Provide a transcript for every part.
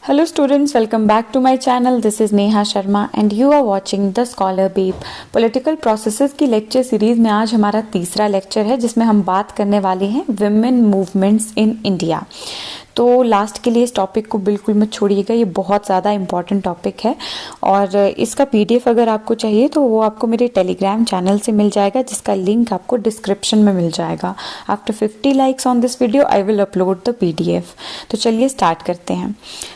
Hello students, welcome back to my channel. This is Neha Sharma and you are watching The Scholar Babe. Political processes की lecture series में आज हमारा तीसरा lecture है जिसमें हम बात करने वाले हैं विमेन मूवमेंट्स इन इंडिया। तो लास्ट के लिए इस टॉपिक को बिल्कुल मत छोड़िएगा, ये बहुत ज़्यादा इंपॉर्टेंट टॉपिक है और इसका पीडीएफ अगर आपको चाहिए तो वो आपको मेरे टेलीग्राम चैनल से मिल जाएगा जिसका लिंक आपको डिस्क्रिप्शन में मिल जाएगा। After 50 likes on this video I will upload the PDF. तो चलिए स्टार्ट करते हैं।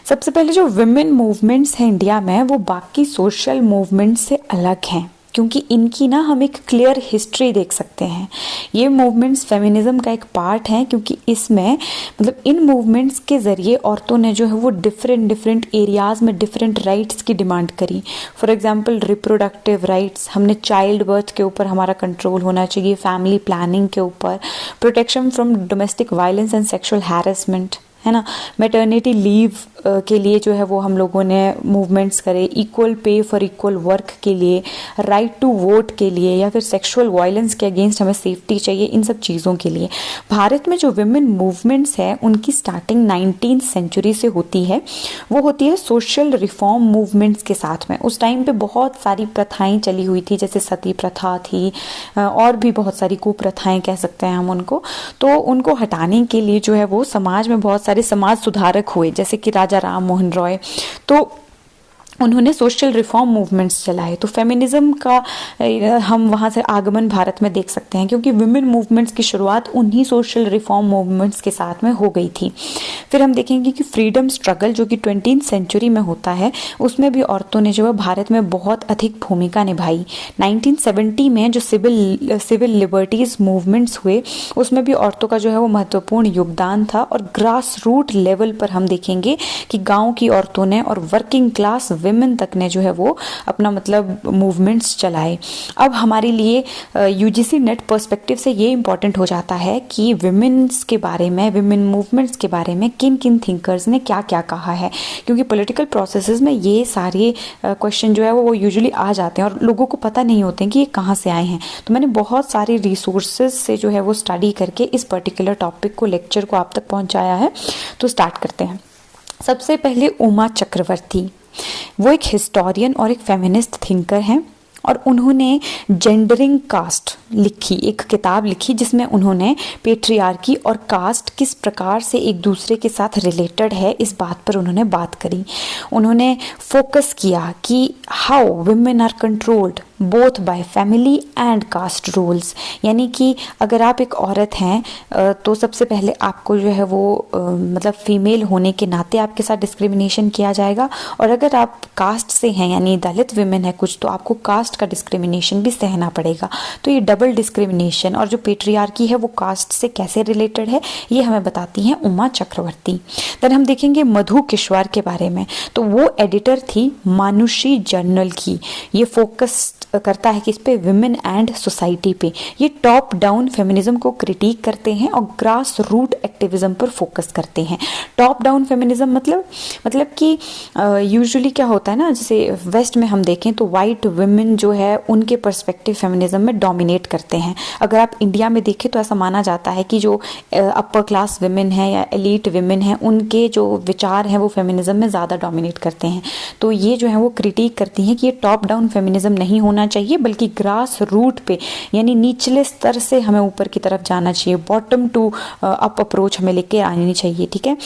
सबसे पहले जो विमेन मूवमेंट्स हैं इंडिया में वो बाकी सोशल मूवमेंट्स से अलग हैं क्योंकि इनकी ना हम एक क्लियर हिस्ट्री देख सकते हैं। ये मूवमेंट्स फेमिनिज्म का एक पार्ट हैं क्योंकि इसमें मतलब इन मूवमेंट्स के ज़रिए औरतों ने जो है वो डिफरेंट एरियाज़ में डिफरेंट राइट्स की डिमांड करी। फॉर एग्जांपल रिप्रोडक्टिव राइट्स, हमने चाइल्ड बर्थ के ऊपर हमारा कंट्रोल होना चाहिए, फैमिली प्लानिंग के ऊपर, protection from domestic violence and sexual harassment, है ना, मैटरनिटी लीव के लिए जो है वो हम लोगों ने मूवमेंट्स करे, equal pay for equal work के लिए, राइट टू वोट के लिए, या फिर सेक्सुअल वायलेंस के अगेंस्ट हमें सेफ्टी चाहिए, इन सब चीज़ों के लिए। भारत में जो विमेन मूवमेंट्स है उनकी स्टार्टिंग 19th सेंचुरी से होती है। वो होती है सोशल रिफॉर्म मूवमेंट्स के साथ में। उस टाइम पे बहुत सारी प्रथाएं चली हुई थी, जैसे सती प्रथा थी और भी बहुत सारी कुप्रथाएं कह सकते हैं हम उनको। तो उनको हटाने के लिए जो है वो समाज में बहुत सारे समाज सुधारक हुए, जैसे कि राजा राम मोहन रॉय। तो उन्होंने सोशल रिफॉर्म मूवमेंट्स चलाए। तो फेमिनिज्म का हम वहाँ से आगमन भारत में देख सकते हैं क्योंकि विमेन मूवमेंट्स की शुरुआत उन्हीं सोशल रिफॉर्म मूवमेंट्स के साथ में हो गई थी। फिर हम देखेंगे कि फ्रीडम स्ट्रगल जो कि 20th सेंचुरी में होता है उसमें भी औरतों ने जो है भारत में बहुत अधिक भूमिका निभाई। 1970 में जो सिविल लिबर्टीज मूवमेंट्स हुए उसमें भी औरतों का जो है वो महत्वपूर्ण योगदान था। और ग्रास रूट लेवल पर हम देखेंगे कि गाँव की औरतों ने और वर्किंग क्लास विमेन तक ने जो है वो अपना मतलब मूवमेंट्स चलाए। अब हमारे लिए यूजीसी नेट पर्सपेक्टिव से ये इंपॉर्टेंट हो जाता है कि विमेन्स के बारे में, विमेन मूवमेंट्स के बारे में किन किन थिंकर्स ने क्या क्या कहा है, क्योंकि पॉलिटिकल प्रोसेसेस में ये सारे क्वेश्चन जो है वो यूजुअली आ जाते हैं और लोगों को पता नहीं होते हैं कि ये कहाँ से आए हैं। तो मैंने बहुत सारे रिसोर्सेज से जो है वो स्टडी करके इस पर्टिकुलर टॉपिक को, लेक्चर को आप तक पहुँचाया है। तो स्टार्ट करते हैं। सबसे पहले उमा चक्रवर्ती, वो एक हिस्टोरियन और एक फेमिनिस्ट थिंकर हैं और उन्होंने जेंडरिंग कास्ट लिखी, एक किताब लिखी जिसमें उन्होंने पेट्रियार्की और कास्ट किस प्रकार से एक दूसरे के साथ रिलेटेड है इस बात पर उन्होंने बात करी। उन्होंने फोकस किया कि how women are controlled both by family and caste rules, यानी कि अगर आप एक औरत हैं तो सबसे पहले आपको जो है वो मतलब फीमेल होने के नाते आपके साथ डिस्क्रिमिनेशन किया जाएगा, और अगर आप कास्ट से हैं यानी दलित विमेन है कुछ तो आपको कास्ट का डिस्क्रिमिनेशन भी सहना पड़ेगा। तो ये डबल डिस्क्रिमिनेशन और जो पेट्रियार्की है वो कास्ट से कैसे रिलेटेड है ये हमें बताती हैं उमा चक्रवर्ती। देन हम देखेंगे मधु किश्वर के बारे में। तो वो एडिटर थी मानुषी जर्नल की। ये फोकस करता है कि इस पे विमेन एंड सोसाइटी पे, ये टॉप डाउन फेमिनिज्म को क्रिटिक करते हैं और ग्रास रूट एक्टिविज्म पर फोकस करते हैं। टॉप डाउन फेमिनिज्म मतलब कि यूजुअली क्या होता है ना, जैसे वेस्ट में हम देखें तो वाइट विमेन जो है उनके पर्सपेक्टिव फेमिनिज्म में डोमिनेट करते हैं। अगर आप इंडिया में देखें तो ऐसा माना जाता है कि जो अपर क्लास विमेन है या एलीट विमेन है उनके जो विचार हैं वो फेमिनिज्म में ज़्यादा डोमिनेट करते हैं। तो ये जो है वो क्रिटिक करती हैं कि ये टॉप डाउन फेमिनिज्म नहीं होना चाहिए बल्कि ग्रास रूट पे यानी निचले स्तर से हमें ऊपर की तरफ जाना चाहिए, बॉटम टू अप अप्रोच हमें लेके आनी चाहिए। ठीक है।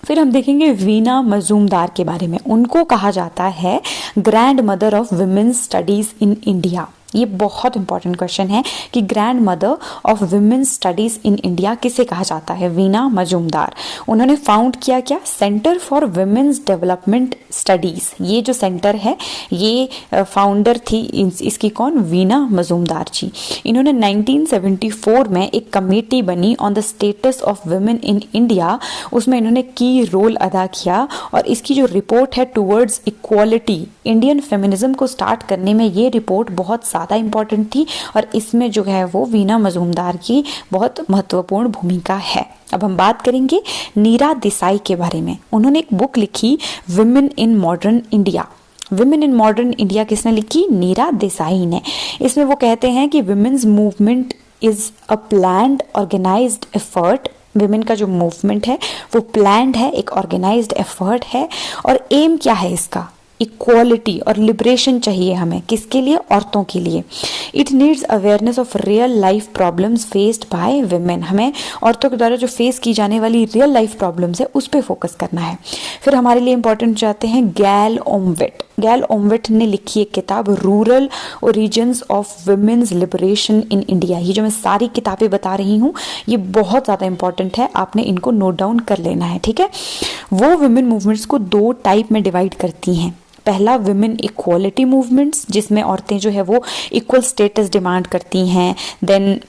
फिर हम देखेंगे वीना मजूमदार के बारे में। उनको कहा जाता है grand mother of women's studies in India. ये बहुत इंपॉर्टेंट क्वेश्चन है कि grand mother of women's studies in India किसे कहा जाता है? वीना मजूमदार। उन्होंने फाउंड किया क्या? Centre for women's development studies. ये जो सेंटर है ये फाउंडर थी इसकी कौन? वीना मजूमदार जी। इन्होंने 1974 में एक कमेटी बनी on the status of women in India, उसमें इन्होंने की रोल अदा किया और इसकी जो रिपोर्ट है टुवर्ड्स इक्वालिटी इंडियन फेमिनिज्म को स्टार्ट करने में ये रिपोर्ट बहुत ज़्यादा इंपॉर्टेंट थी और इसमें जो है वो वीना मजूमदार की बहुत महत्वपूर्ण भूमिका है। अब हम बात करेंगे नीरा देसाई के बारे में। उन्होंने एक बुक लिखी women in modern India. Women in modern India किसने लिखी? नीरा देसाई ने। इसमें वो कहते हैं कि women's movement is a planned organised effort women का जो मूवमेंट है वो प्लान्ड है, एक ऑर्गेनाइज्ड एफर्ट है, और एम क्या है इसका, इक्वालिटी और लिबरेशन चाहिए हमें, किसके लिए, औरतों के लिए। It needs awareness of real life problems faced by women, हमें औरतों के द्वारा जो फेस की जाने वाली रियल लाइफ प्रॉब्लम्स है उस पर फोकस करना है। फिर हमारे लिए इंपॉर्टेंट जाते हैं गैल ओमवेट। गैल ओमवेट ने लिखी एक किताब rural origins of women's liberation in India. ये जो मैं सारी किताबें बता रही हूँ ये बहुत ज़्यादा इंपॉर्टेंट है, आपने इनको नोट डाउन कर लेना है, ठीक है। वो विमेन मूवमेंट्स को 2 टाइप में डिवाइड करती हैं। पहला विमेन इक्वालिटी मूवमेंट्स, जिसमें औरतें जो है वो इक्वल स्टेटस डिमांड करती हैं, देन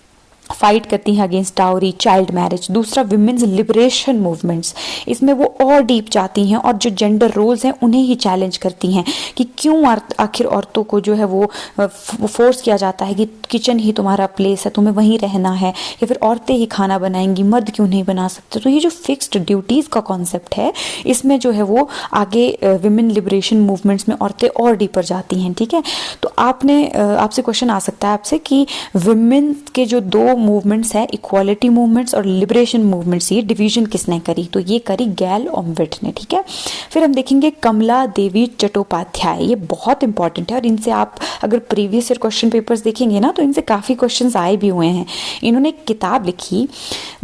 फाइट करती हैं अगेंस्ट डाउरी, चाइल्ड मैरिज। दूसरा विमेन्स लिबरेशन मूवमेंट्स, इसमें वो और डीप जाती हैं और जो जेंडर रोल्स हैं उन्हें ही चैलेंज करती हैं कि क्यों आखिर औरतों को जो है वो फोर्स किया जाता है कि किचन ही तुम्हारा प्लेस है, तुम्हें वहीं रहना है, या फिर औरतें ही खाना बनाएंगी, मर्द क्यों नहीं बना सकते। तो ये जो फिक्स्ड ड्यूटीज़ का कॉन्सेप्ट है इसमें जो है वो आगे विमेन लिबरेशन मूवमेंट्स में औरतें और डीपर जाती हैं, ठीक है। तो आपसे क्वेश्चन आ सकता है आपसे कि विमेन के जो 2 मूवमेंट्स है, इक्वालिटी मूवमेंट्स और लिबरेशन मूवमेंट्स, ये डिवीजन किसने करी, तो ये करी गैल ओमवेट ने, ठीक है। फिर हम देखेंगे कमला देवी चट्टोपाध्याय, ये बहुत इंपॉर्टेंट है और इनसे आप अगर प्रीवियस ईयर क्वेश्चन पेपर्स देखेंगे ना तो इनसे काफ़ी क्वेश्चंस आए भी हुए हैं। इन्होंने एक किताब लिखी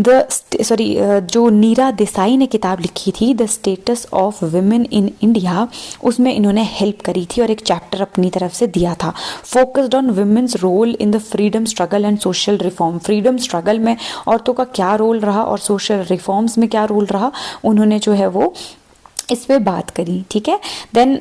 जो नीरा देसाई ने किताब लिखी थी the status of women in India, उसमें इन्होंने हेल्प करी थी और एक चैप्टर अपनी तरफ से दिया था, focused on women's role in the freedom struggle and social reform. Freedom struggle में औरतों का क्या रोल रहा और सोशल रिफॉर्म्स में क्या रोल रहा, उन्होंने जो है वो इस पे बात करी, ठीक है। देन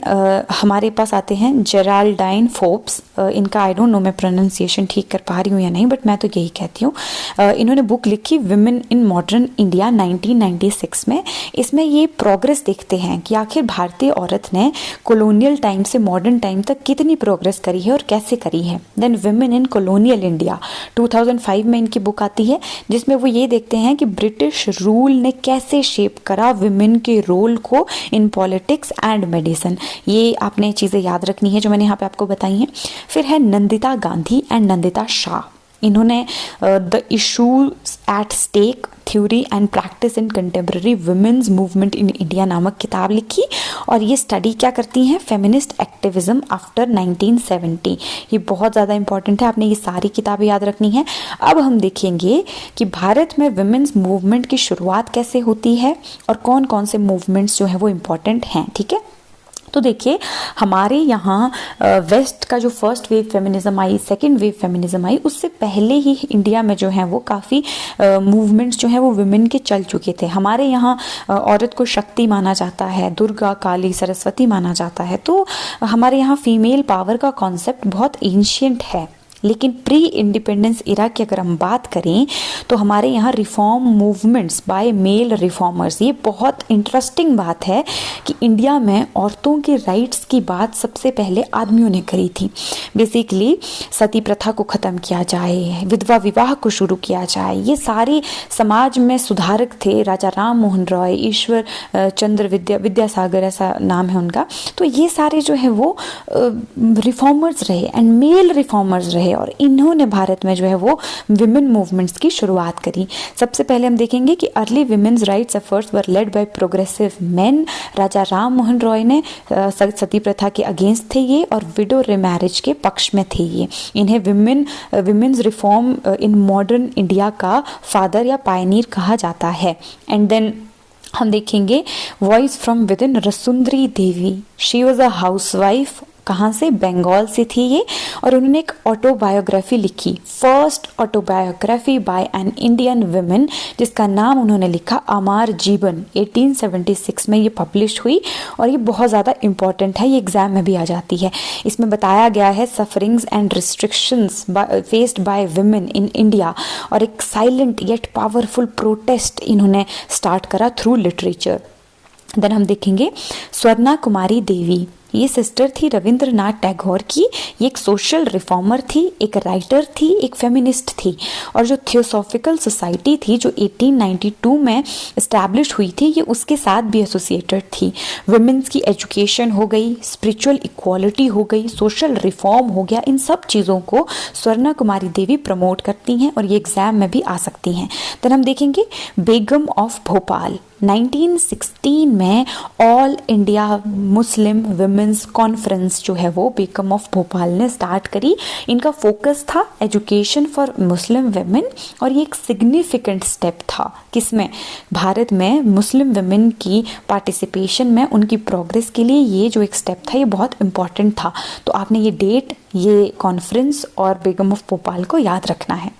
हमारे पास आते हैं जेराल्डाइन फोर्ब्स, इनका आई डोंट नो मैं प्रोनाउंसिएशन ठीक कर पा रही हूँ या नहीं, बट मैं तो यही कहती हूँ। इन्होंने बुक लिखी विमेन इन मॉडर्न इंडिया 1996 में। इसमें ये प्रोग्रेस देखते हैं कि आखिर भारतीय औरत ने कॉलोनियल टाइम से मॉडर्न टाइम तक कितनी प्रोग्रेस करी है और कैसे करी है। Then women in colonial India 2005 में इनकी बुक आती है, जिसमें वो ये देखते हैं कि ब्रिटिश रूल ने कैसे शेप करा विमेन के रोल को इन पॉलिटिक्स एंड मेडिसिन। ये आपने चीज़ें याद रखनी है जो मैंने यहाँ पे आपको बताई हैं। फिर है नंदिता गांधी एंड नंदिता शाह, इन्होंने the issues at stake theory and practice in contemporary women's movement in India नामक किताब लिखी और ये स्टडी क्या करती हैं, फेमिनिस्ट एक्टिविज्म आफ्टर 1970। ये बहुत ज़्यादा इंपॉर्टेंट है, आपने ये सारी किताबें याद रखनी है। अब हम देखेंगे कि भारत में वुमेन्स मूवमेंट की शुरुआत कैसे होती है और कौन कौन से मूवमेंट्स जो हैं वो इम्पॉर्टेंट हैं, ठीक है। तो देखिए हमारे यहाँ वेस्ट का जो first wave feminism I, second wave feminism I, उससे पहले ही इंडिया में जो है वो काफ़ी मूवमेंट्स जो हैं वो वुमेन के चल चुके थे। हमारे यहाँ औरत को शक्ति माना जाता है, दुर्गा, काली, सरस्वती माना जाता है। तो हमारे यहाँ फीमेल पावर का कॉन्सेप्ट बहुत एंशिएंट है। लेकिन प्री इंडिपेंडेंस इरा की अगर हम बात करें तो हमारे यहाँ reform movements by male reformers, ये बहुत इंटरेस्टिंग बात है कि इंडिया में औरतों के राइट्स की बात सबसे पहले आदमियों ने करी थी। बेसिकली सती प्रथा को ख़त्म किया जाए, विधवा विवाह को शुरू किया जाए, ये सारे समाज में सुधारक थे। राजा राम मोहन रॉय, ईश्वर चंद्र विद्यासागर ऐसा नाम है उनका। तो ये सारे जो है वो रिफॉर्मर्स रहे एंड मेल रिफॉर्मर्स रहे और इन्होंने भारत में जो है वो विमेन मूवमेंट्स की शुरुआत करी। सबसे पहले हम देखेंगे कि early women's rights efforts were led by progressive men. Raja Ram Mohan Roy ने सती प्रथा के अगेंस्ट थे ये और विडो रिमैरिज के पक्ष में थे ये। इन्हें women's reform in modern India का फादर या पायनियर कहा जाता है। एंड देन हम देखेंगे voice from within Rassundari Devi, she was a housewife, कहाँ से, बंगाल से थी ये, और उन्होंने एक ऑटोबायोग्राफी लिखी, first autobiography by an Indian women, जिसका नाम उन्होंने लिखा अमर जीवन। 1876 में ये पब्लिश हुई और ये बहुत ज़्यादा इंपॉर्टेंट है, ये एग्जाम में भी आ जाती है। इसमें बताया गया है sufferings and restrictions faced by women in India और एक साइलेंट येट पावरफुल प्रोटेस्ट इन्होंने स्टार्ट करा थ्रू लिटरेचर। देन हम देखेंगे स्वर्णा कुमारी देवी, ये सिस्टर थी रविंद्रनाथ टैगोर की। ये एक सोशल रिफॉर्मर थी, एक राइटर थी, एक फेमिनिस्ट थी। और जो थियोसॉफिकल सोसाइटी थी जो 1892 में इस्टेब्लिश हुई थी, ये उसके साथ भी एसोसिएटेड थी। वुमेन्स की एजुकेशन हो गई, स्पिरिचुअल इक्वालिटी हो गई, सोशल रिफॉर्म हो गया, इन सब चीज़ों को स्वर्णा कुमारी देवी प्रमोट करती हैं और ये एग्जाम में भी आ सकती हैं। तो हम देखेंगे बेगम ऑफ भोपाल। 1916 में all India Muslim women's conference जो है वो बेगम ऑफ भोपाल ने स्टार्ट करी। इनका फोकस था एजुकेशन फॉर मुस्लिम विमेन और ये एक सिग्निफिकेंट स्टेप था किसमें, भारत में मुस्लिम विमेन की पार्टिसिपेशन में, उनकी प्रोग्रेस के लिए ये जो एक स्टेप था ये बहुत इंपॉर्टेंट था। तो आपने ये डेट, ये कॉन्फ्रेंस और बेगम ऑफ भोपाल को याद रखना है।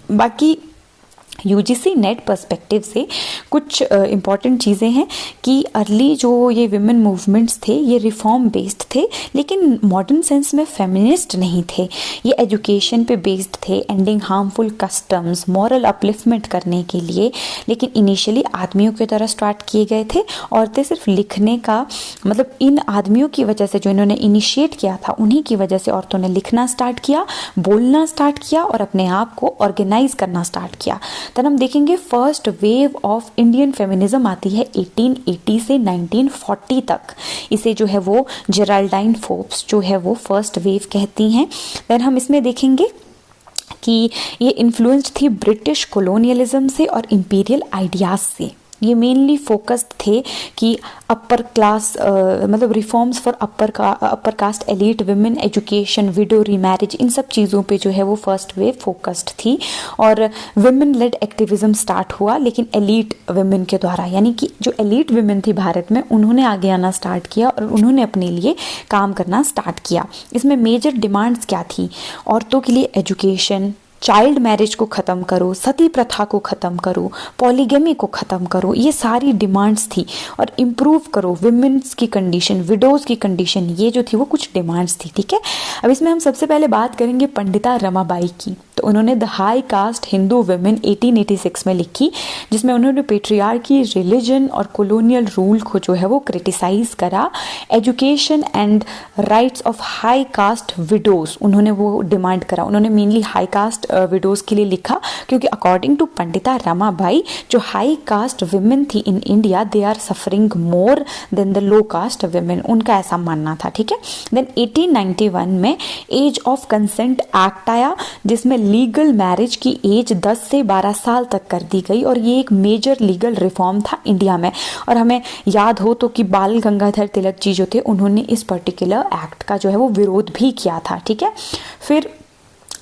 बाकी यूजीसी नेट पर्सपेक्टिव से कुछ इम्पॉर्टेंट चीज़ें हैं कि अर्ली जो ये विमेन मूवमेंट्स थे ये रिफॉर्म बेस्ड थे, लेकिन मॉडर्न सेंस में फेमिनिस्ट नहीं थे। ये एजुकेशन पे बेस्ड थे, ending harmful customs, moral upliftment करने के लिए, लेकिन इनिशियली आदमियों की तरह स्टार्ट किए गए थे। औरतें सिर्फ लिखने का मतलब इन आदमियों की वजह से, जो इन्होंने इनिशिएट किया था उन्हीं की वजह से औरतों ने लिखना स्टार्ट किया, बोलना स्टार्ट किया और अपने आप को ऑर्गेनाइज करना स्टार्ट किया। तब हम देखेंगे first wave of Indian feminism आती है 1880 से 1940 तक। इसे जो है वो जेराल्डाइन फोर्ब्स जो है वो फर्स्ट वेव कहती हैं। देन हम इसमें देखेंगे कि ये इन्फ्लुएंस्ड थी ब्रिटिश कॉलोनियलिज्म से और इंपीरियल आइडियाज से। ये मेनली फोकस्ड थे कि अपर क्लास मतलब reforms for upper caste elite women, education, widow remarriage, इन सब चीज़ों पे जो है वो फर्स्ट वेव फोकस्ड थी। और विमेन लेड एक्टिविज्म स्टार्ट हुआ, लेकिन एलीट विमेन के द्वारा, यानी कि जो एलीट विमेन थी भारत में उन्होंने आगे आना स्टार्ट किया और उन्होंने अपने लिए काम करना स्टार्ट किया। इसमें मेजर डिमांड्स क्या थी, औरतों के लिए एजुकेशन, चाइल्ड मैरिज को ख़त्म करो, सती प्रथा को ख़त्म करो, पॉलीगेमी को ख़त्म करो, ये सारी डिमांड्स थी। और इम्प्रूव करो विमेंस की कंडीशन, विडोज़ की कंडीशन, ये जो थी वो कुछ डिमांड्स थी। ठीक है, अब इसमें हम सबसे पहले बात करेंगे पंडिता रमाबाई की। तो उन्होंने the high cast Hindu women 1886 में लिखी, जिसमें उन्होंने पेट्रियार्की, रिलीजन और कॉलोनियल रूल को जो है वो क्रिटिसाइज करा। Education and rights of high cast widows उन्होंने वो डिमांड करा। उन्होंने मेनली हाई कास्ट विडोज के लिए लिखा, क्योंकि अकॉर्डिंग टू पंडिता रमाबाई जो हाई कास्ट विमेन थी in India, they are suffering more than the low caste women, उनका ऐसा मानना था। ठीक है, देन 1891 में एज ऑफ कंसेंट एक्ट आया, जिसमें लीगल मैरिज की एज 10 से 12 साल तक कर दी गई। और ये एक मेजर लीगल रिफॉर्म था इंडिया में। और हमें याद हो तो कि बाल गंगाधर तिलक जी जो थे उन्होंने इस पर्टिकुलर एक्ट का जो है वो विरोध भी किया था। ठीक है, फिर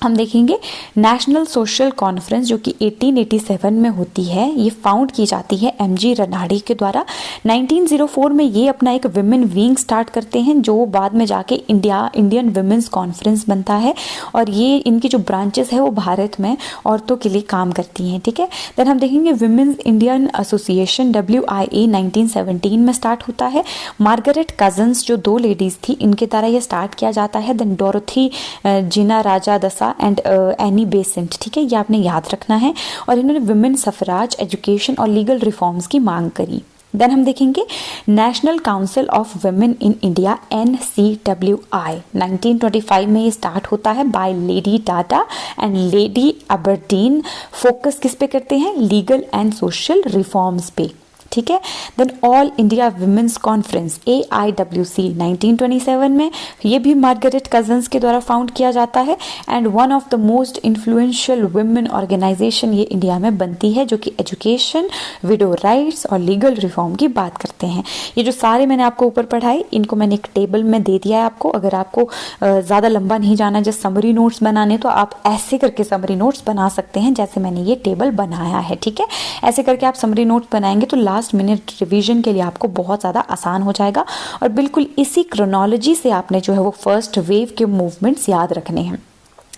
हम देखेंगे नेशनल सोशल कॉन्फ्रेंस जो कि 1887 में होती है। ये फाउंड की जाती है एमजी रनाड़ी के द्वारा। 1904 में ये अपना एक विमेन विंग स्टार्ट करते हैं, जो बाद में जाके इंडियन विमेंस कॉन्फ्रेंस बनता है। और ये इनकी जो ब्रांचेस है वो भारत में औरतों के लिए काम करती हैं। ठीक है, देन हम देखेंगे विमेंस इंडियन एसोसिएशन WIA 1917 में स्टार्ट होता है। मार्गरेट कजन्स जो दो लेडीज थी, इनके द्वारा ये स्टार्ट किया जाता है। देन डोरोथी जिना राजा दसा एंड एनी बेसेंट। ठीक है, ये आपने याद रखना है। और इन्होंने विमेन सफराज, एजुकेशन और लीगल रिफॉर्म्स की मांग करी। देन हम देखेंगे national council of women in India NCWI 1925 में ये स्टार्ट होता है by lady Tata and lady Aberdeen. Focus किस पे करते हैं, लीगल एंड सोशल रिफॉर्म्स पे। ठीक है, then all India women's conference AIWC 1927 में, ये भी मार्गरेट कजन्स के द्वारा फाउंड किया जाता है। And one of the most influential women organisation ये इंडिया में बनती है, जो कि एजुकेशन, विडो राइट्स और लीगल रिफॉर्म की बात करते हैं। ये जो सारे मैंने आपको ऊपर पढ़ाए, इनको मैंने एक टेबल में दे दिया है आपको। अगर आपको ज़्यादा लंबा नहीं जाना, जस्ट समरी नोट्स बनाने, तो आप ऐसे करके समरी नोट्स बना सकते हैं जैसे मैंने ये टेबल बनाया है। ठीक है, ऐसे करके आप समरी नोट्स बनाएंगे तो लास्ट मिनट रिवीजन के लिए आपको बहुत ज़्यादा आसान हो जाएगा। और बिल्कुल इसी क्रोनोलॉजी से आपने जो है वो फर्स्ट वेव के मूवमेंट्स याद रखने हैं।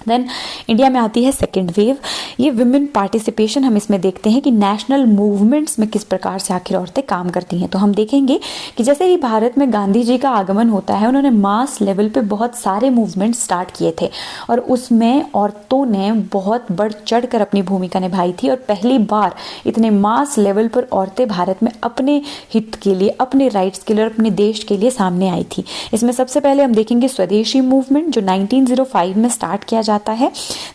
देन इंडिया में आती है सेकेंड वेव। ये विमेन पार्टिसिपेशन हम इसमें देखते हैं कि नेशनल मूवमेंट्स में किस प्रकार से आखिर औरतें काम करती हैं। तो हम देखेंगे कि जैसे ही भारत में गांधी जी का आगमन होता है, उन्होंने मास लेवल पे बहुत सारे मूवमेंट स्टार्ट किए थे और उसमें औरतों ने बहुत बढ़ चढ़ कर अपनी भूमिका निभाई थी और पहली बार इतने मास लेवल पर औरतें भारत में अपने हित के लिए, अपने राइट्स के लिए और अपने देश के लिए सामने आई थी। इसमें सबसे पहले हम देखेंगे स्वदेशी मूवमेंट जो 1905 में स्टार्ट किया जाता है।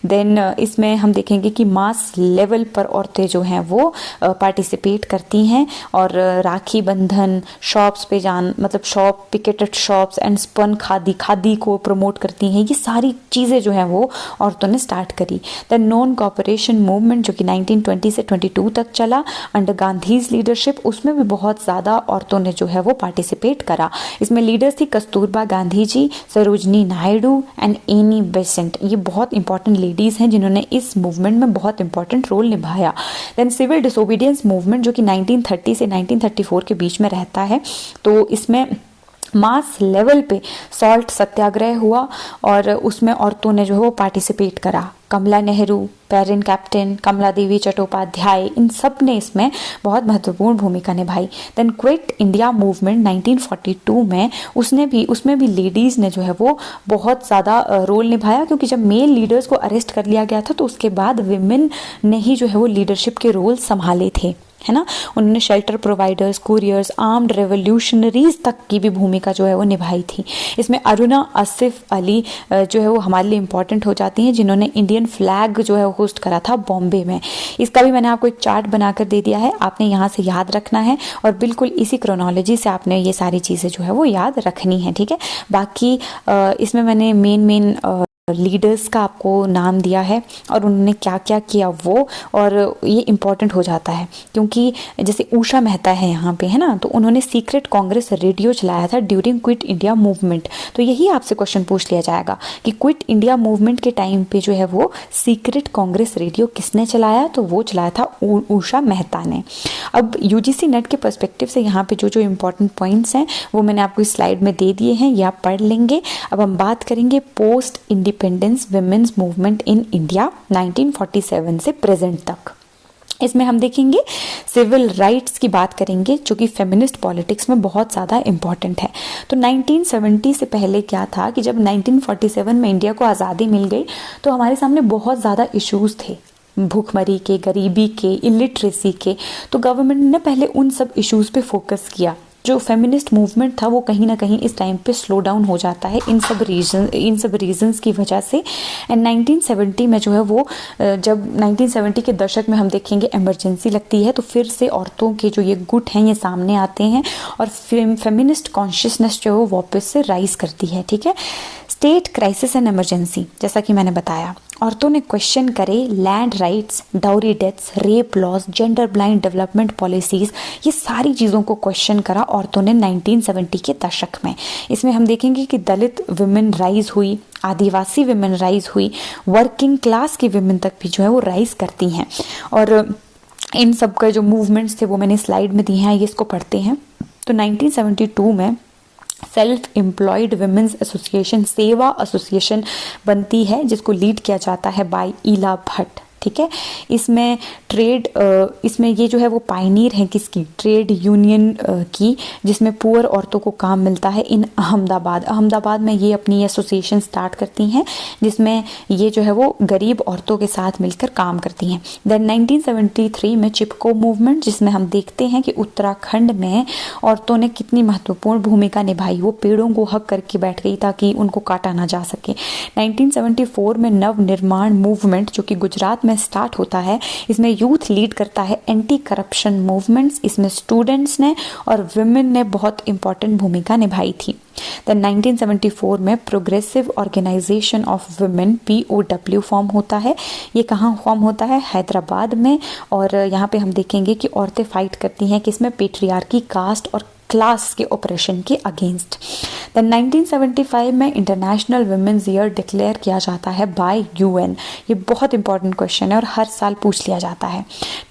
देन इसमें हम देखेंगे कि मास लेवल पर औरतें जो हैं वो पार्टिसिपेट करती हैं और राखी बंधन, शॉप्स पे मतलब shop, picketed shops and spun khadi को प्रमोट करती हैं। ये सारी चीज़ें जो हैं वो औरतों ने स्टार्ट करी। देन नॉन कॉपरेशन मूवमेंट जो कि 1920 से 22 तक चला अंडर गांधीज लीडरशिप, उसमें भी बहुत ज़्यादा औरतों ने जो है वो पार्टिसिपेट करा। इसमें लीडर्स थी Kasturba Gandhi ji, Sarojini Naidu and Annie Besant. ये बहुत इंपॉर्टेंट लेडीज़ हैं जिन्होंने इस मूवमेंट में बहुत इंपॉर्टेंट रोल निभाया। देन सिविल डिसोबीडियंस मूवमेंट जो कि 1930 से 1934 के बीच में रहता है। तो इसमें मास लेवल पे सॉल्ट सत्याग्रह हुआ और उसमें औरतों ने जो है वो पार्टिसिपेट करा। कमला नेहरू, पेरिन कैप्टन, कमला देवी चट्टोपाध्याय, इन सब ने इसमें बहुत महत्वपूर्ण भूमिका निभाई। देन क्विट इंडिया मूवमेंट 1942 में उसमें भी लेडीज़ ने जो है वो बहुत ज़्यादा रोल निभाया, क्योंकि जब मेल लीडर्स को अरेस्ट कर लिया गया था तो उसके बाद विमेन ने ही जो है वो लीडरशिप के रोल संभाले थे, है ना। उन्होंने shelter providers, couriers, armed revolutionaries तक की भी भूमिका जो है वो निभाई थी। इसमें अरुणा आसिफ अली जो है वो हमारे लिए इम्पॉर्टेंट हो जाती हैं, जिन्होंने इंडियन फ्लैग जो है वो होस्ट करा था बॉम्बे में। इसका भी मैंने आपको एक चार्ट बनाकर दे दिया है, आपने यहाँ से याद रखना है और बिल्कुल इसी क्रोनोलॉजी से आपने ये सारी चीज़ें जो है वो याद रखनी है, ठीक है। बाकी इसमें मैंने मेन लीडर्स का आपको नाम दिया है और उन्होंने क्या क्या किया वो, और ये इम्पॉर्टेंट हो जाता है क्योंकि जैसे उषा मेहता है यहाँ पे, है ना, तो उन्होंने सीक्रेट कांग्रेस रेडियो चलाया था ड्यूरिंग क्विट इंडिया मूवमेंट। तो यही आपसे क्वेश्चन पूछ लिया जाएगा कि क्विट इंडिया मूवमेंट के टाइम पे जो है वो सीक्रेट कांग्रेस रेडियो किसने चलाया, तो वो चलाया था उषा मेहता ने। अब यूजीसी नेट के पर्सपेक्टिव से यहाँ पे जो जो इम्पोर्टेंट पॉइंट्स हैं वो मैंने आपको इस स्लाइड में दे दिए हैं, ये आप पढ़ लेंगे। अब हम बात करेंगे post independence women's movement in India 1947 से प्रेजेंट तक। इसमें हम देखेंगे सिविल राइट्स की बात करेंगे जो कि फेमिनिस्ट पॉलिटिक्स में बहुत ज़्यादा इम्पॉर्टेंट है। तो 1970 से पहले क्या था कि जब 1947 में इंडिया को आज़ादी मिल गई तो हमारे सामने बहुत ज़्यादा इश्यूज़ थे, भूखमरी के, गरीबी के, इलिटरेसी के। तो गवर्नमेंट ने पहले उन सब इश्यूज़ पे फोकस किया। जो फेमिनिस्ट मूवमेंट था वो कहीं ना कहीं इस टाइम पे स्लो डाउन हो जाता है इन सब रीजंस की वजह से। एंड 1970 में जो है वो जब 1970 के दशक में हम देखेंगे इमरजेंसी लगती है तो फिर से औरतों के जो ये गुट हैं ये सामने आते हैं और फेमिनिस्ट कॉन्शियसनेस जो है वो वापस से राइज करती है, ठीक है। स्टेट क्राइसिस एंड इमरजेंसी, जैसा कि मैंने बताया, औरतों ने क्वेश्चन करे land rights, dowry deaths, rape laws, gender blind development policies, ये सारी चीज़ों को क्वेश्चन करा औरतों ने 1970 के दशक में। इसमें हम देखेंगे कि दलित विमेन राइज हुई, आदिवासी विमेन राइज हुई, वर्किंग क्लास की विमेन तक भी जो है वो राइज करती हैं। और इन सब का जो मूवमेंट्स थे वो मैंने स्लाइड में दिए हैं, ये इसको पढ़ते हैं। तो 1972 में सेल्फ एम्प्लॉयड विमेंस एसोसिएशन, सेवा एसोसिएशन बनती है जिसको लीड किया जाता है बाय ईला भट्ट, ठीक है। इसमें इसमें ये जो है वो पायनियर है किसकी, ट्रेड यूनियन की, जिसमें पुअर औरतों को काम मिलता है इन अहमदाबाद में ये अपनी एसोसिएशन स्टार्ट करती हैं जिसमें ये जो है वो गरीब औरतों के साथ मिलकर काम करती हैं। देन 1973 में चिपको मूवमेंट, जिसमें हम देखते हैं कि उत्तराखंड में औरतों ने कितनी महत्वपूर्ण भूमिका निभाई, वो पेड़ों को हक करके बैठ गई ताकि उनको काटा ना जा सके। 1974 में नव निर्माण मूवमेंट जो कि गुजरात में स्टार्ट होता है, इसमें यूथ लीड करता है एंटी करप्शन मूवमेंट्स, इसमें स्टूडेंट्स ने और विमेन ने बहुत इंपॉर्टेंट भूमिका निभाई थी। देन 1974 में progressive organisation of women POW form होता है। ये कहाँ फॉर्म होता है, हैदराबाद में। और यहाँ पे हम देखेंगे कि औरतें फाइट करती हैं किसमें, पेट्रियार्की, कास्ट और क्लास के ऑपरेशन के अगेंस्ट। देन 1975 में इंटरनेशनल वुमेन्स ईयर डिक्लेयर किया जाता है बाय यूएन। ये बहुत इंपॉर्टेंट क्वेश्चन है और हर साल पूछ लिया जाता है।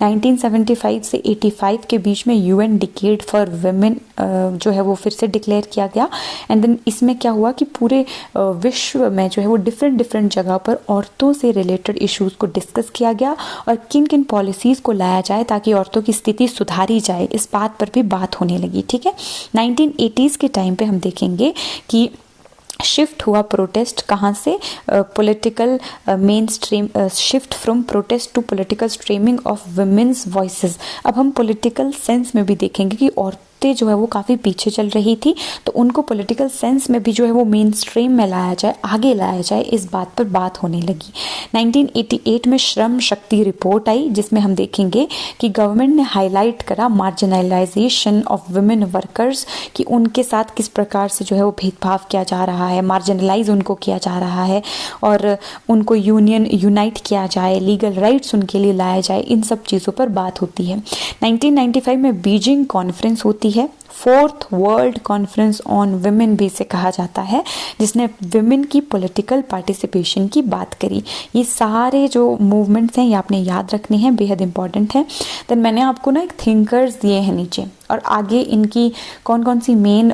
1975 से 85 के बीच में यूएन डिकेड फॉर वुमेन जो है वो फिर से डिक्लेयर किया गया। एंड देन इसमें क्या हुआ कि पूरे विश्व में जो है वो डिफरेंट जगह पर औरतों से रिलेटेड इश्यूज को डिस्कस किया गया और किन किन पॉलिसीज को लाया जाए ताकि औरतों की स्थिति सुधारी जाए, इस बात पर भी बात होने लगी। ठीक है, 1980s के टाइम पे हम देखेंगे कि शिफ्ट हुआ प्रोटेस्ट कहाँ से, political main stream, shift from protest to political streaming of women's voices. अब हम पॉलिटिकल सेंस में भी देखेंगे कि औरतें जो है वो काफ़ी पीछे चल रही थी, तो उनको पॉलिटिकल सेंस में भी जो है वो मेन स्ट्रीम में लाया जाए, आगे लाया जाए, इस बात पर बात होने लगी। 1988 में श्रम शक्ति रिपोर्ट आई जिसमें हम देखेंगे कि गवर्नमेंट ने हाईलाइट करा मार्जिनलाइजेशन ऑफ वुमेन वर्कर्स, कि उनके साथ किस प्रकार से जो है वो भेदभाव किया जा रहा है, मार्जिनलाइज उनको किया जा रहा है और उनको यूनाइट किया जाए, लीगल राइट्स उनके लिए लाया जाए, इन सब चीज़ों पर बात होती है। 1995 में बीजिंग कॉन्फ्रेंस होती है, 4th world conference on women भी इसे कहा जाता है, जिसने वुमेन की पॉलिटिकल पार्टिसिपेशन की बात करी। ये सारे जो मूवमेंट्स हैं ये आपने याद रखने हैं, बेहद इंपॉर्टेंट है। देन मैंने आपको ना एक थिंकर्स दिए हैं नीचे, और आगे इनकी कौन कौन सी मेन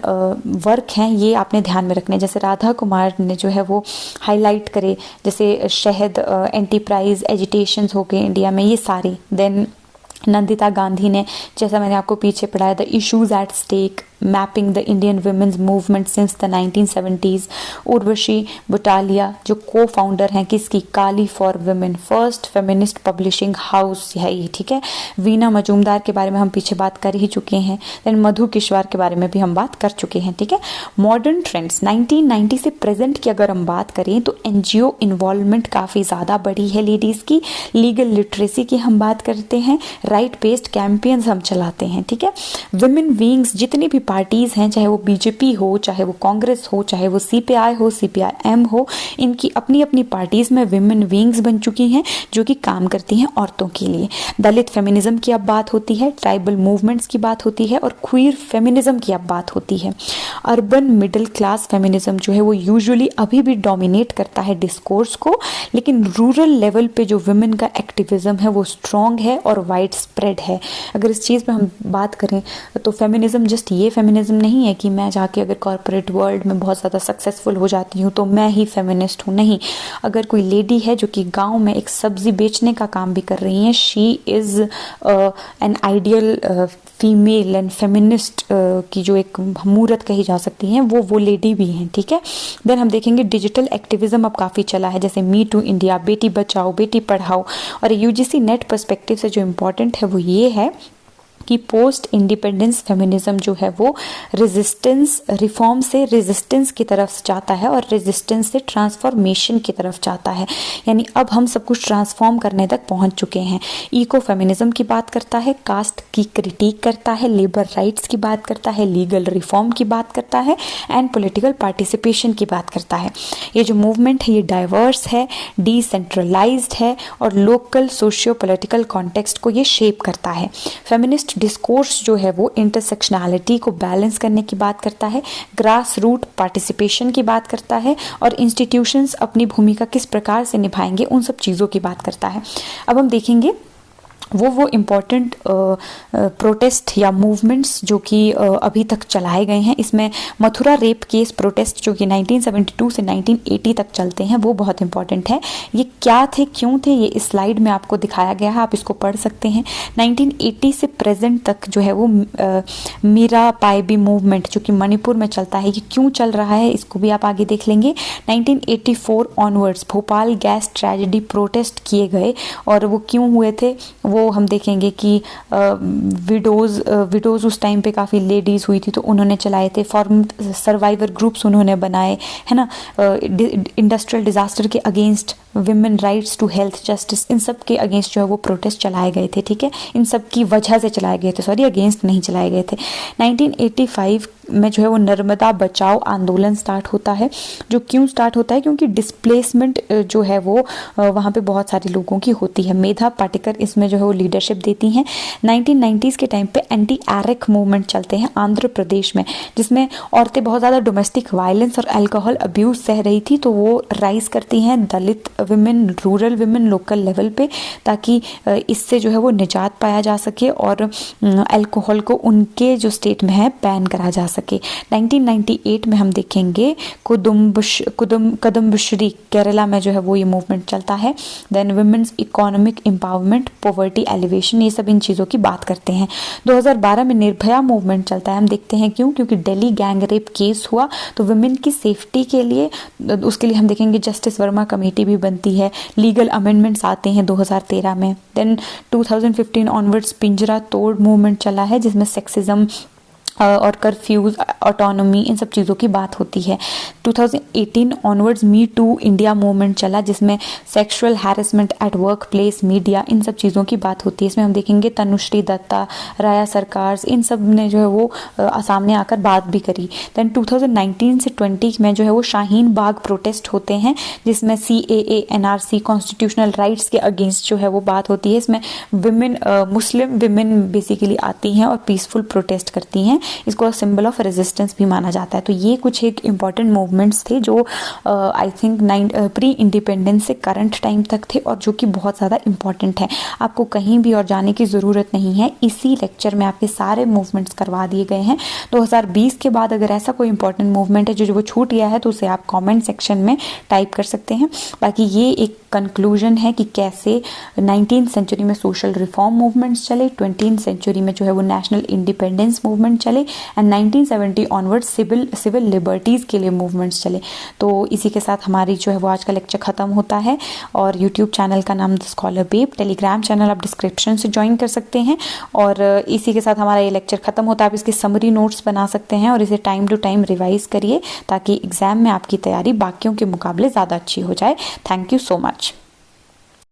वर्क हैं ये आपने ध्यान में रखने हैं। जैसे राधा कुमार ने जो है वो हाईलाइट करे, जैसे शहद एंटरप्राइज एजिटेशंस हो गए इंडिया में, ये सारी। देन नंदिता गांधी ने, जैसा मैंने आपको पीछे पढ़ाया, the issues at stake, mapping the Indian women's movement since the 1970s। Urvashi Butalia जो को फाउंडर हैं किसकी, Kali for women, first feminist publishing house है ये। ठीक है, वीना मजूमदार के बारे में हम पीछे बात कर ही चुके हैं। देन मधु किश्वार के बारे में भी हम बात कर चुके हैं। ठीक है, मॉडर्न ट्रेंड्स 1990 से प्रेजेंट की अगर हम बात करें तो एनजीओ इन्वॉल्वमेंट काफ़ी ज़्यादा बढ़ी है लेडीज़ की, लीगल लिटरेसी की हम बात करते हैं, राइट बेस्ड कैंपेन्स हम चलाते हैं। ठीक है, वुमेन विंग्स जितनी भी पार्टीज हैं, चाहे वो बीजेपी हो, चाहे वो कांग्रेस हो, चाहे वो सीपीआई हो, सीपीआईएम हो, इनकी अपनी अपनी पार्टीज में विमेन विंग्स बन चुकी हैं जो कि काम करती हैं औरतों के लिए। दलित फेमिनिज्म की अब बात होती है, ट्राइबल मूवमेंट्स की बात होती है और क्वीर फेमिनिज्म की अब बात होती है। अर्बन मिडिल क्लास फेमिनिज्म जो है वो यूजुअली अभी भी डोमिनेट करता है डिस्कोर्स को, लेकिन रूरल लेवल पे जो वुमेन का एक्टिविज्म है वो स्ट्रॉन्ग है और वाइड स्प्रेड है। अगर इस चीज़ पे हम बात करें तो फेमिनिज्म जस्ट ये फेमिनिज्म नहीं है कि मैं जाके अगर कॉर्पोरेट वर्ल्ड में बहुत ज़्यादा सक्सेसफुल हो जाती हूँ तो मैं ही फेमिनिस्ट हूँ, नहीं। अगर कोई लेडी है जो कि गांव में एक सब्जी बेचने का काम भी कर रही है, she is an ideal female and feminist की जो एक मूर्त कही जा सकती है, वो लेडी भी हैं। ठीक है, देन हम देखेंगे डिजिटल एक्टिविज्म अब काफ़ी चला है, जैसे मी टू इंडिया, बेटी बचाओ बेटी पढ़ाओ। और यूजीसी नेट पर्सपेक्टिव से जो इम्पोर्टेंट है वो ये है कि पोस्ट इंडिपेंडेंस फेमिनिज्म जो है वो रेजिस्टेंस, रिफॉर्म से रेजिस्टेंस की तरफ जाता है और रेजिस्टेंस से ट्रांसफॉर्मेशन की तरफ जाता है, यानी अब हम सब कुछ ट्रांसफॉर्म करने तक पहुंच चुके हैं। इको फेमिनिज्म की बात करता है, कास्ट की क्रिटिक करता है, लेबर राइट्स की बात करता है, लीगल रिफॉर्म की बात करता है एंड पॉलिटिकल पार्टिसिपेशन की बात करता है। ये जो मूवमेंट है ये डाइवर्स है, डिसेंट्रलाइज्ड है और लोकल सोशियो पॉलिटिकल कॉन्टेक्स्ट को ये शेप करता है। फेमिनिस्ट डिस्कोर्स जो है वो इंटरसेक्शनैलिटी को बैलेंस करने की बात करता है, ग्रास रूट पार्टिसिपेशन की बात करता है और इंस्टीट्यूशंस अपनी भूमिका किस प्रकार से निभाएंगे उन सब चीज़ों की बात करता है। अब हम देखेंगे वो इम्पॉर्टेंट प्रोटेस्ट या मूवमेंट्स जो कि अभी तक चलाए गए हैं। इसमें मथुरा रेप केस प्रोटेस्ट जो कि 1972 से 1980 तक चलते हैं वो बहुत इंपॉर्टेंट है। ये क्या थे, क्यों थे, ये इस स्लाइड में आपको दिखाया गया है, आप इसको पढ़ सकते हैं। 1980 से प्रेजेंट तक जो है वो मीरा पाइबी मूवमेंट जो कि मणिपुर में चलता है, ये क्यों चल रहा है इसको भी आप आगे देख लेंगे। 1984 onwards Bhopal gas tragedy protest किए गए और वो क्यों हुए थे वो हम देखेंगे कि विडोज उस टाइम पे काफ़ी लेडीज़ हुई थी तो उन्होंने चलाए थे, फॉर्म सर्वाइवर ग्रुप्स उन्होंने बनाए, है ना। इंडस्ट्रियल डिजास्टर के against, women rights to health justice, इन सब के अगेंस्ट जो है वो प्रोटेस्ट चलाए गए थे। ठीक है, इन सब की वजह से चलाए गए थे, सॉरी अगेंस्ट नहीं चलाए गए थे। 1985 में जो है वो नर्मदा बचाओ आंदोलन स्टार्ट होता है, जो क्यों स्टार्ट होता है, क्योंकि डिस्प्लेसमेंट जो है वो वहाँ पे बहुत सारे लोगों की होती है। मेधा पाटेकर इसमें जो है वो लीडरशिप देती हैं। 1990s के टाइम पे एंटी एरिक मूवमेंट चलते हैं आंध्र प्रदेश में, जिसमें औरतें बहुत ज़्यादा डोमेस्टिक वायलेंस और अल्कोहल अब्यूज सह रही थी, तो वो राइज करती हैं Dalit women, rural women local level पे, ताकि इससे जो है वो निजात पाया जा सके और अल्कोहल को उनके जो स्टेट में है बैन करा जा सके। 1998 में हम देखेंगे कदम्बश्री केरला में जो है वो ये मूवमेंट चलता है। Then women's economic empowerment, poverty elevation, ये सब इन चीज़ों की बात करते हैं। 2012 में निर्भया मूवमेंट चलता है। हम देखते हैं क्यों, क्योंकि दिल्ली गैंग रेप केस हुआ, तो वुमेन की सेफ्टी के लिए, उसके लिए हम देखेंगे जस्टिस वर्मा कमेटी भी बनती है, लीगल अमेंडमेंट्स आते हैं 2013 में। देन 2015 ऑनवर्ड्स पिंजरा तोड़ मूवमेंट चला है, जिसमें सेक्सिज्म और कर्फ्यूज, ऑटोनॉमी, इन सब चीज़ों की बात होती है। 2018 onwards me too India movement चला, जिसमें sexual harassment at work place, media, इन सब चीज़ों की बात होती है। इसमें हम देखेंगे तनुश्री दत्ता, राया सरकार, इन सब ने जो है वो सामने आकर बात भी करी। देन 2019 से 20 में जो है वो शाहीन बाग प्रोटेस्ट होते हैं, जिसमें CAA, NRC, कॉन्स्टिट्यूशनल राइट्स के अगेंस्ट जो है वो बात होती है। इसमें विमेन, मुस्लिम विमेन बेसिकली आती हैं और पीसफुल प्रोटेस्ट करती हैं। इसको सिंबल ऑफ रेजिस्टेंस भी माना जाता है। तो ये कुछ एक इम्पॉर्टेंट मूवमेंट्स थे जो आई थिंक प्री इंडिपेंडेंस से करंट टाइम तक थे और जो कि बहुत ज़्यादा इंपॉर्टेंट है। आपको कहीं भी और जाने की ज़रूरत नहीं है, इसी लेक्चर में आपके सारे मूवमेंट्स करवा दिए गए हैं। 2020 के बाद अगर ऐसा कोई इंपॉर्टेंट मूवमेंट है जो वो छूट गया है तो उसे आप कॉमेंट सेक्शन में टाइप कर सकते हैं। बाकी ये एक कंक्लूजन है कि कैसे 19th सेंचुरी में सोशल रिफॉर्म मूवमेंट्स चले, 20th सेंचुरी में जो है वो नेशनल इंडिपेंडेंस मूवमेंट चले एंड 1970 ऑनवर्ड सिविल लिबर्टीज़ के लिए मूवमेंट्स चले। तो इसी के साथ हमारी जो है वो आज का लेक्चर ख़त्म होता है। और यूट्यूब चैनल का नाम the scholar babe, telegram channel आप डिस्क्रिप्शन से ज्वाइन कर सकते हैं। और इसी के साथ हमारा ये लेक्चर ख़त्म होता है। आप इसके समरी नोट्स बना सकते हैं और इसे टाइम टू टाइम रिवाइज करिए, ताकि एग्जाम में आपकी तैयारी बाकियों के मुकाबले ज़्यादा अच्छी हो जाए। Thank you so much.